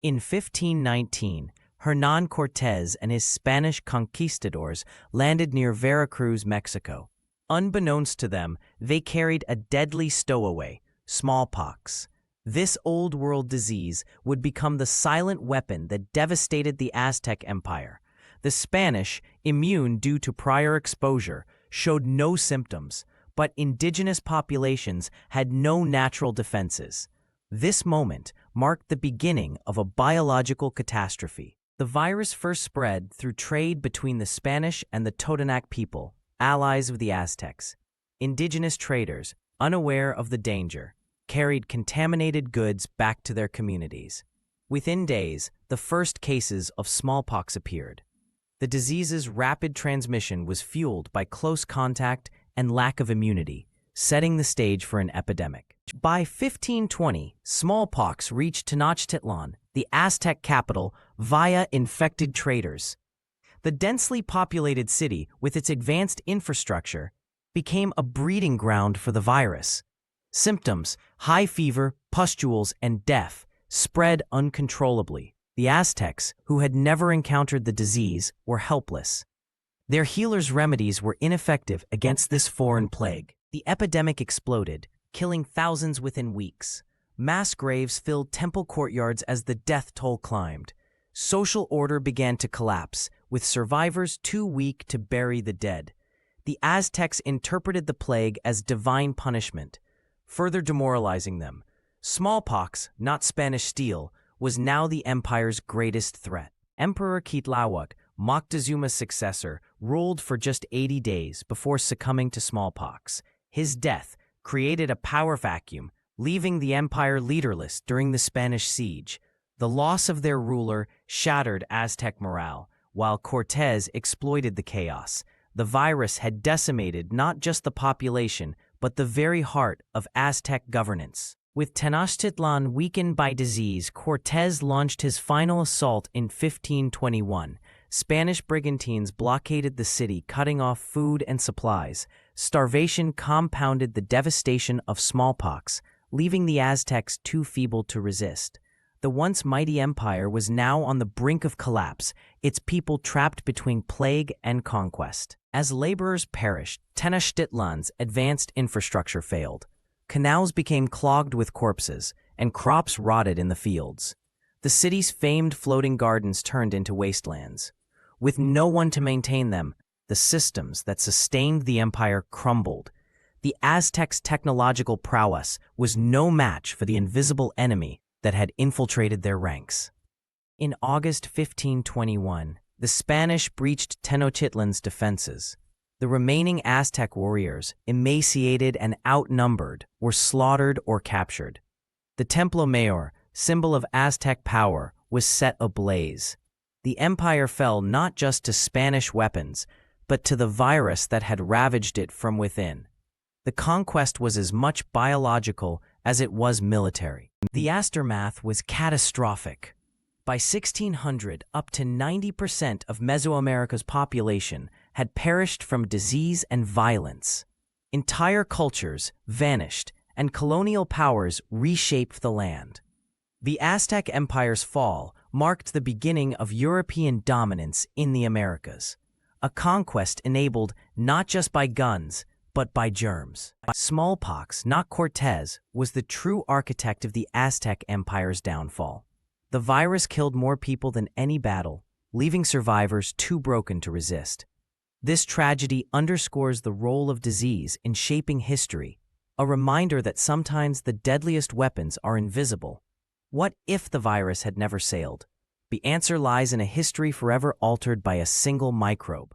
In 1519, Hernán Cortés and his Spanish conquistadors landed near Veracruz, Mexico. Unbeknownst to them, they carried a deadly stowaway, smallpox. This old-world disease would become the silent weapon that devastated the Aztec Empire. The Spanish, immune due to prior exposure, showed no symptoms, but indigenous populations had no natural defenses. This moment marked the beginning of a biological catastrophe. The virus first spread through trade between the Spanish and the Totonac people, allies of the Aztecs. Indigenous traders, unaware of the danger, carried contaminated goods back to their communities. Within days, the first cases of smallpox appeared. The disease's rapid transmission was fueled by close contact and lack of immunity, setting the stage for an epidemic. By 1520, smallpox reached Tenochtitlán, the Aztec capital, via infected traders. The densely populated city, with its advanced infrastructure, became a breeding ground for the virus. Symptoms, high fever, pustules, and death, spread uncontrollably. The Aztecs, who had never encountered the disease, were helpless. Their healers' remedies were ineffective against this foreign plague. The epidemic exploded, killing thousands within weeks. Mass graves filled temple courtyards as the death toll climbed. Social order began to collapse, with survivors too weak to bury the dead. The Aztecs interpreted the plague as divine punishment, further demoralizing them. Smallpox, not Spanish steel, was now the empire's greatest threat. Emperor Cuitláhuac, Moctezuma's successor, ruled for just 80 days before succumbing to smallpox. His death created a power vacuum, leaving the empire leaderless during the Spanish siege. The loss of their ruler shattered Aztec morale, while Cortés exploited the chaos. The virus had decimated not just the population, but the very heart of Aztec governance. With Tenochtitlan weakened by disease, Cortés launched his final assault in 1521. Spanish brigantines blockaded the city, cutting off food and supplies. Starvation compounded the devastation of smallpox, leaving the Aztecs too feeble to resist. The once mighty empire was now on the brink of collapse, its people trapped between plague and conquest. As laborers perished, Tenochtitlan's advanced infrastructure failed. Canals became clogged with corpses, and crops rotted in the fields. The city's famed floating gardens turned into wastelands. With no one to maintain them, the systems that sustained the empire crumbled. The Aztecs' technological prowess was no match for the invisible enemy that had infiltrated their ranks. In August 1521, the Spanish breached Tenochtitlan's defenses. The remaining Aztec warriors, emaciated and outnumbered, were slaughtered or captured. The Templo Mayor, symbol of Aztec power, was set ablaze. The empire fell not just to Spanish weapons, but to the virus that had ravaged it from within. The conquest was as much biological as it was military. The aftermath was catastrophic. By 1600, up to 90% of Mesoamerica's population had perished from disease and violence. Entire cultures vanished, and colonial powers reshaped the land. The Aztec Empire's fall marked the beginning of European dominance in the Americas, a conquest enabled not just by guns, but by germs. Smallpox, not Cortés, was the true architect of the Aztec Empire's downfall. The virus killed more people than any battle, leaving survivors too broken to resist. This tragedy underscores the role of disease in shaping history, a reminder that sometimes the deadliest weapons are invisible. What if the virus had never sailed? The answer lies in a history forever altered by a single microbe.